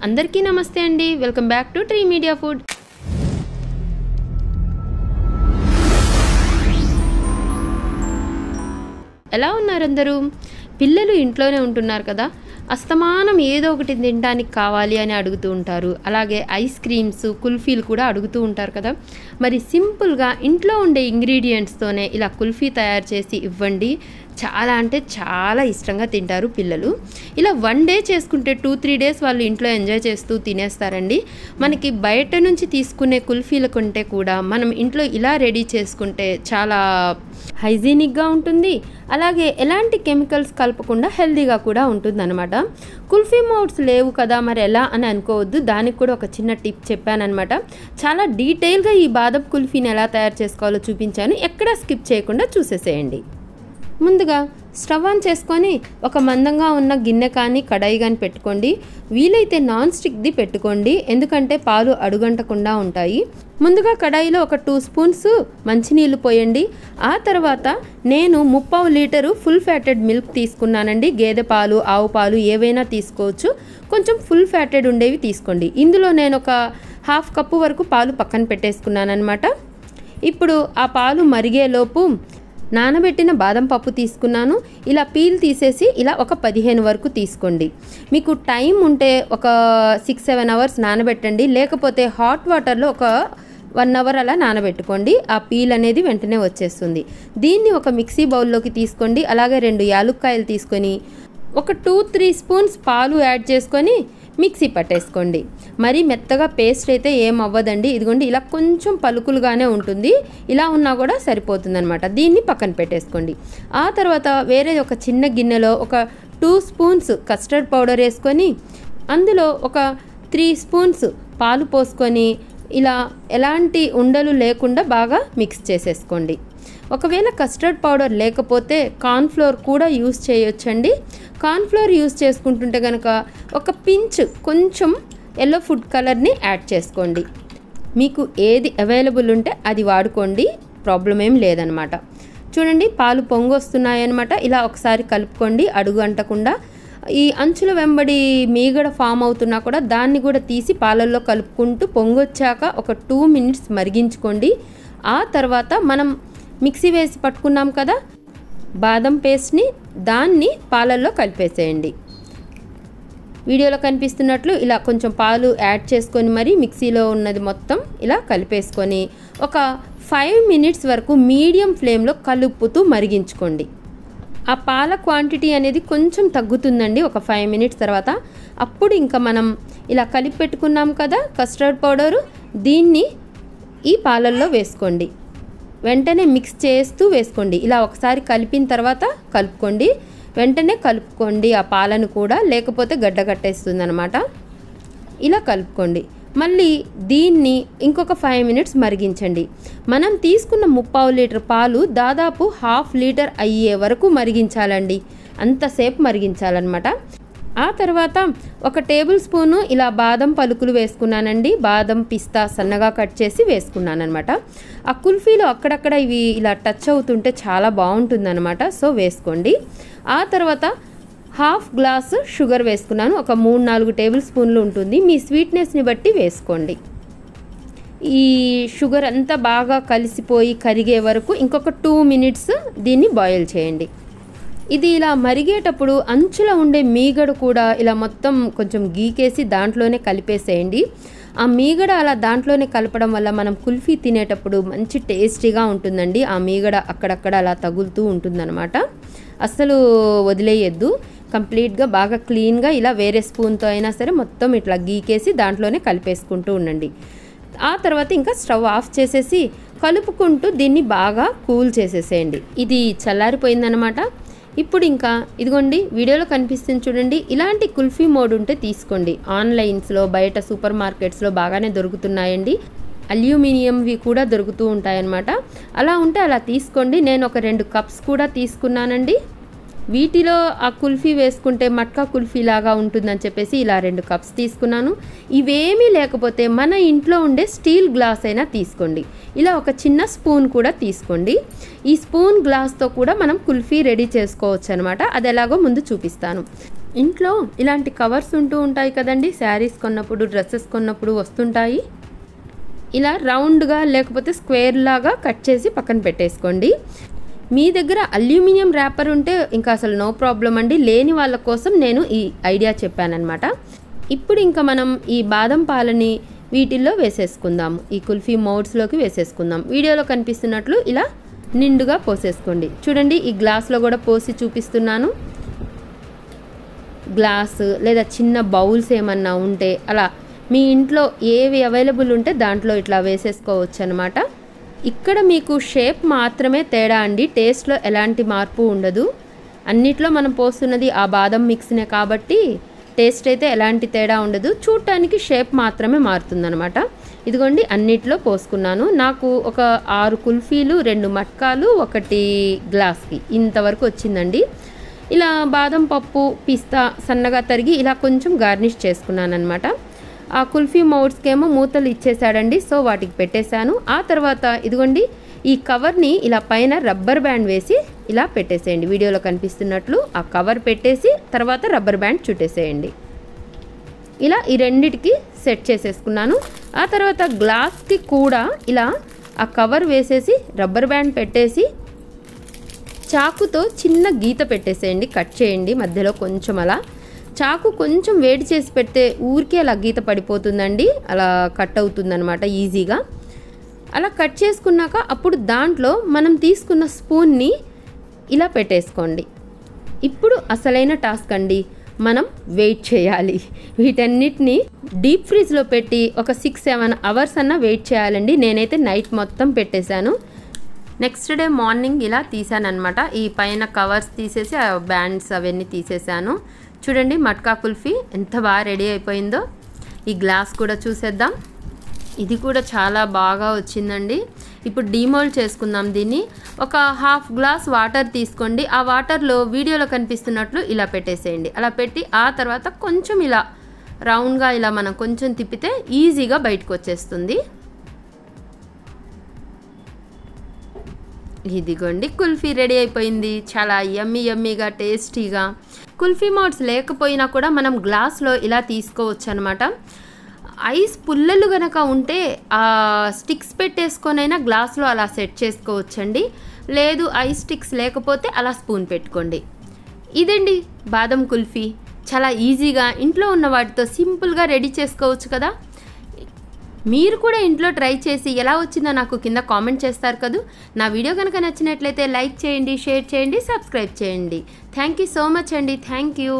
అందరికీ నమస్తే అండి. Welcome back to tree media food. ఎలా ఉన్నారు అందరూ? పిల్లలు ఇంట్లోనే ఉంటున్నారు కదా, అస్తమానం ఏదో ఒకటి తినడానికి కావాలి అని అడుగుతూ ఉంటారు. అలాగే ఐస్ క్రీమ్స్, కుల్ఫీలు కూడా అడుగుతూ ఉంటారు కదా. మరి సింపుల్గా ఇంట్లో ఉండే ఇంగ్రీడియంట్స్తోనే ఇలా కుల్ఫీ తయారు చేసి ఇవ్వండి, చాలా అంటే చాలా ఇష్టంగా తింటారు పిల్లలు. ఇలా 1 డే చేసుకుంటే 2-3 డేస్ వాళ్ళు ఇంట్లో ఎంజాయ్ చేస్తూ తినేస్తారండి. మనకి బయట నుంచి తీసుకునే కుల్ఫీల కంటే కూడా మనం ఇంట్లో ఇలా రెడీ చేసుకుంటే చాలా హైజీనిక్గా ఉంటుంది. అలాగే ఎలాంటి కెమికల్స్ కలపకుండా హెల్తీగా కూడా ఉంటుంది అనమాట. కుల్ఫీ మౌడ్స్ లేవు కదా మరి ఎలా అని అనుకోవద్దు, దానికి కూడా ఒక చిన్న టిప్ చెప్పానమాట. చాలా డీటెయిల్గా ఈ బాదం కుల్ఫీని ఎలా తయారు చేసుకోవాలో చూపించాను, ఎక్కడా స్కిప్ చేయకుండా చూసేసేయండి. ముందుగా స్టవ్ ఆన్ చేసుకొని ఒక మందంగా ఉన్న గిన్నె కానీ కడాయి కానీ పెట్టుకోండి. వీలైతే నాన్ స్టిక్ది పెట్టుకోండి, ఎందుకంటే పాలు అడుగంటకుండా ఉంటాయి. ముందుగా కడాయిలో ఒక 2 స్పూన్స్ మంచినీళ్ళు పోయండి. ఆ తర్వాత నేను 3/4 లీటరు ఫుల్ ఫ్యాటెడ్ మిల్క్ తీసుకున్నానండి. గేదె పాలు, ఆవు పాలు ఏవైనా తీసుకోవచ్చు, కొంచెం ఫుల్ ఫ్యాటెడ్ ఉండేవి తీసుకోండి. ఇందులో నేను ఒక 1/2 కప్పు వరకు పాలు పక్కన పెట్టేసుకున్నాను అనమాట. ఇప్పుడు ఆ పాలు మరిగేలోపు నానబెట్టిన బాదం పప్పు తీసుకున్నాను. ఇలా పీల్ తీసేసి ఇలా ఒక 15 వరకు తీసుకోండి. మీకు టైం ఉంటే ఒక 6-7 అవర్స్ నానబెట్టండి, లేకపోతే హాట్ వాటర్లో ఒక 1 అవర్ అలా నానబెట్టుకోండి. ఆ పీల్ అనేది వెంటనే వచ్చేస్తుంది. దీన్ని ఒక మిక్సీ బౌల్లోకి తీసుకోండి. అలాగే 2 యాలుక్కాయలు తీసుకొని ఒక 2-3 స్పూన్స్ పాలు యాడ్ చేసుకొని మిక్సీ పట్టేసుకోండి. మరి మెత్తగా పేస్ట్ అయితే ఏం అవ్వదండి. ఇదిగోండి ఇలా కొంచెం పలుకులుగానే ఉంటుంది, ఇలా ఉన్నా కూడా సరిపోతుందన్నమాట. దీన్ని పక్కన పెట్టేసుకోండి. ఆ తర్వాత వేరే ఒక చిన్న గిన్నెలో ఒక 2 స్పూన్స్ కస్టర్డ్ పౌడర్ వేసుకొని అందులో ఒక 3 స్పూన్స్ పాలు పోసుకొని ఇలా ఎలాంటి ఉండలు లేకుండా బాగా మిక్స్ చేసేసుకోండి. ఒకవేళ కస్టర్డ్ పౌడర్ లేకపోతే కార్న్ఫ్లోర్ కూడా యూస్ చేయొచ్చండి. కార్న్ఫ్లోర్ యూస్ చేసుకుంటుంటే కనుక ఒక పించ్ కొంచెం ఎల్లో ఫుడ్ కలర్ని యాడ్ చేసుకోండి. మీకు ఏది అవైలబుల్ ఉంటే అది వాడుకోండి, ప్రాబ్లం ఏం లేదనమాట. చూడండి పాలు పొంగొస్తున్నాయన్నమాట. ఇలా ఒకసారి కలుపుకోండి, అడుగు అంటకుండా. ఈ అంచుల వెంబడి మీగడ ఫామ్ అవుతున్నా కూడా దాన్ని కూడా తీసి పాలల్లో కలుపుకుంటూ పొంగొచ్చాక ఒక 2 మినిట్స్ మరిగించుకోండి. ఆ తర్వాత మనం మిక్సీ వేసి పట్టుకున్నాం కదా బాదం పేస్ట్ని, దాన్ని పాలల్లో కలిపేసేయండి. వీడియోలో కనిపిస్తున్నట్లు ఇలా కొంచెం పాలు యాడ్ చేసుకొని మరి మిక్సీలో ఉన్నది మొత్తం ఇలా కలిపేసుకొని ఒక 5 మినిట్స్ వరకు మీడియం ఫ్లేమ్లో కలుపుతూ మరిగించుకోండి. ఆ పాల క్వాంటిటీ అనేది కొంచెం తగ్గుతుందండి ఒక 5 మినిట్స్ తర్వాత. అప్పుడు ఇంకా మనం ఇలా కలిపి పెట్టుకున్నాం కదా కస్టర్డ్ పౌడరు, దీన్ని ఈ పాలల్లో వేసుకోండి. వెంటనే మిక్స్ చేస్తూ వేసుకోండి. ఇలా ఒకసారి కలిపిన తర్వాత కలుపుకోండి, వెంటనే కలుపుకోండి ఆ పాలను కూడా, లేకపోతే గడ్డ కట్టేస్తుంది అనమాట. ఇలా కలుపుకోండి. మళ్ళీ దీన్ని ఇంకొక 5 మినిట్స్ మరిగించండి. మనం తీసుకున్న 3/4 లీటర్ పాలు దాదాపు 1/2 లీటర్ అయ్యే వరకు మరిగించాలండి, అంతసేపు మరిగించాలన్నమాట. ఆ తర్వాత ఒక టేబుల్ స్పూను ఇలా బాదం పలుకులు వేసుకున్నానండి. బాదం పిస్తా సన్నగా కట్ చేసి వేసుకున్నాను అనమాట. ఆ కుల్ఫీలో అక్కడక్కడ ఇవి ఇలా టచ్ అవుతుంటే చాలా బాగుంటుందన్నమాట, సో వేసుకోండి. ఆ తర్వాత 1/2 గ్లాసు షుగర్ వేసుకున్నాను. ఒక 3-4 టేబుల్ స్పూన్లు ఉంటుంది, మీ స్వీట్నెస్ని బట్టి వేసుకోండి. ఈ షుగర్ అంతా బాగా కలిసిపోయి కరిగే వరకు ఇంకొక 2 మినిట్స్ దీన్ని బాయిల్ చేయండి. ఇది ఇలా మరిగేటప్పుడు అంచులో ఉండే మీగడ కూడా ఇలా మొత్తం కొంచెం గీకేసి దాంట్లోనే కలిపేసేయండి. ఆ మీగడ అలా దాంట్లోనే కలపడం వల్ల మనం కుల్ఫీ తినేటప్పుడు మంచి టేస్టీగా ఉంటుందండి. ఆ మీగడ అక్కడక్కడ అలా తగులుతూ ఉంటుందన్నమాట. అస్సలు వదిలేయద్దు, కంప్లీట్గా బాగా క్లీన్గా ఇలా వేరే స్పూన్తో అయినా సరే మొత్తం ఇట్లా గీకేసి దాంట్లోనే కలిపేసుకుంటూ ఉండండి. ఆ తర్వాత ఇంకా స్టవ్ ఆఫ్ చేసేసి కలుపుకుంటూ దీన్ని బాగా కూల్ చేసేసేయండి. ఇది చల్లారిపోయిందనమాట. ఇప్పుడు ఇంకా ఇదిగోండి వీడియోలో కనిపిస్తుంది చూడండి, ఇలాంటి కుల్ఫీ మోడ్ ఉంటే తీసుకోండి. ఆన్లైన్స్లో బయట సూపర్ మార్కెట్స్లో బాగానే దొరుకుతున్నాయండి. అల్యూమినియంవి కూడా దొరుకుతూ ఉంటాయన్నమాట. అలా ఉంటే అలా తీసుకోండి. నేను ఒక 2 కప్స్ కూడా తీసుకున్నానండి. వీటిలో ఆ కుల్ఫీ వేసుకుంటే మట్కా కుల్ఫీ లాగా ఉంటుందని చెప్పేసి ఇలా 2 కప్స్ తీసుకున్నాను. ఇవేమీ లేకపోతే మన ఇంట్లో ఉండే స్టీల్ గ్లాస్ అయినా తీసుకోండి. ఇలా ఒక చిన్న స్పూన్ కూడా తీసుకోండి. ఈ స్పూన్ గ్లాస్తో కూడా మనం కుల్ఫీ రెడీ చేసుకోవచ్చు అనమాట. అది ఎలాగో ముందు చూపిస్తాను. ఇంట్లో ఇలాంటి కవర్స్ ఉంటూ ఉంటాయి కదండి, శారీస్ కొన్నప్పుడు, డ్రెస్సెస్ కొన్నప్పుడు వస్తుంటాయి. ఇలా రౌండ్గా లేకపోతే స్క్వేర్ లాగా కట్ చేసి పక్కన పెట్టేసుకోండి. మీ దగ్గర అల్యూమినియం ర్యాపర్ ఉంటే ఇంకా అసలు నో ప్రాబ్లం అండి. లేని వాళ్ళ కోసం నేను ఈ ఐడియా చెప్పానన్నమాట. ఇప్పుడు ఇంకా మనం ఈ బాదం పాలని వీటిల్లో వేసేసుకుందాము. ఈ కుల్ఫీ మౌల్డ్స్లోకి వేసేసుకుందాం. వీడియోలో కనిపిస్తున్నట్లు ఇలా నిండుగా పోసేసుకోండి. చూడండి, ఈ గ్లాస్లో కూడా పోసి చూపిస్తున్నాను. గ్లాస్ లేదా చిన్న బౌల్స్ ఏమన్నా ఉంటే అలా మీ ఇంట్లో ఏవి అవైలబుల్ ఉంటే దాంట్లో ఇట్లా వేసేసుకోవచ్చు అనమాట. ఇక్కడ మీకు షేప్ మాత్రమే తేడా అండి, టేస్ట్లో ఎలాంటి మార్పు ఉండదు. అన్నిట్లో మనం పోస్తున్నది ఆ బాదం మిక్స్నే కాబట్టి టేస్ట్ అయితే ఎలాంటి తేడా ఉండదు, చూడటానికి షేప్ మాత్రమే మారుతుందనమాట. ఇదిగోండి, అన్నిట్లో పోసుకున్నాను. నాకు ఒక 6 కుల్ఫీలు, 2 మట్కాలు, 1 గ్లాస్కి ఇంతవరకు వచ్చిందండి. ఇలా బాదం పప్పు, పిస్తా సన్నగా తరిగి ఇలా కొంచెం గార్నిష్ చేసుకున్నాను అనమాట. ఆ కుల్ఫీ మౌల్డ్స్కేమో మూతలు ఇచ్చేసాడండి, సో వాటికి పెట్టేశాను. ఆ తర్వాత ఇదిగోండి, ఈ కవర్ని ఇలా పైన రబ్బర్ బ్యాండ్ వేసి ఇలా పెట్టేసేయండి. వీడియోలో కనిపిస్తున్నట్లు ఆ కవర్ పెట్టేసి తర్వాత రబ్బర్ బ్యాండ్ చుట్టేసేయండి. ఇలా ఈ రెండిటికి సెట్ చేసేసుకున్నాను. ఆ తర్వాత గ్లాస్కి కూడా ఇలా ఆ కవర్ వేసేసి రబ్బర్ బ్యాండ్ పెట్టేసి చాకుతో చిన్న గీత పెట్టేసేయండి, కట్ చేయండి మధ్యలో కొంచెం. అలా చాకు కొంచెం వేడి చేసి పెడితే ఊరికే అలా గీత పడిపోతుందండి, అలా కట్ అవుతుందన్నమాట ఈజీగా. అలా కట్ చేసుకున్నాక అప్పుడు దాంట్లో మనం తీసుకున్న స్పూన్ని ఇలా పెట్టేసుకోండి. ఇప్పుడు అసలైన టాస్క్ అండి, మనం వెయిట్ చేయాలి. వీటన్నిటిని డీప్ ఫ్రీజ్లో పెట్టి ఒక 6-7 అవర్స్ అన్నా వెయిట్ చేయాలండి. నేనైతే నైట్ మొత్తం పెట్టేశాను. నెక్స్ట్ డే మార్నింగ్ ఇలా తీసానమాట. ఈ పైన కవర్స్ తీసేసి ఆ బ్యాండ్స్ అవన్నీ తీసేసాను. చూడండి, మట్కా కుల్ఫీ ఎంత బాగా రెడీ అయిపోయిందో. ఈ గ్లాస్ కూడా చూసేద్దాం. ఇది కూడా చాలా బాగా వచ్చిందండి. ఇప్పుడు డీమోల్డ్ చేసుకుందాం దీన్ని. ఒక 1/2 గ్లాస్ వాటర్ తీసుకోండి. ఆ వాటర్లో వీడియోలో కనిపిస్తున్నట్లు ఇలా పెట్టేసేయండి. అలా పెట్టి ఆ తర్వాత కొంచెం ఇలా రౌండ్గా ఇలా మనం కొంచెం తిప్పితే ఈజీగా బయటకు వచ్చేస్తుంది. ఇదిగోండి, కుల్ఫీ రెడీ అయిపోయింది. చాలా యమ్మీగా టేస్టీగా. కుల్ఫీ మౌల్డ్స్ లేకపోయినా కూడా మనం గ్లాస్లో ఇలా తీసుకోవచ్చు అనమాట. ఐస్ పుల్లలు గనక ఉంటే ఆ స్టిక్స్ పెట్టేసుకొనైనా గ్లాస్లో అలా సెట్ చేసుకోవచ్చండి. లేదు ఐస్ స్టిక్స్ లేకపోతే అలా స్పూన్ పెట్టుకోండి. ఇదండి బాదం కుల్ఫీ. చాలా ఈజీగా ఇంట్లో ఉన్న వాటితో సింపుల్గా రెడీ చేసుకోవచ్చు కదా. మీరు కూడా ఇంట్లో ట్రై చేసి ఎలా వచ్చిందో నాకు కింద కామెంట్ చేస్తారు కదా. నా వీడియో కనుక నచ్చినట్లయితే లైక్ చేయండి, షేర్ చేయండి, సబ్స్క్రైబ్ చేయండి. థ్యాంక్ యూ సో మచ్ అండి. Thank you.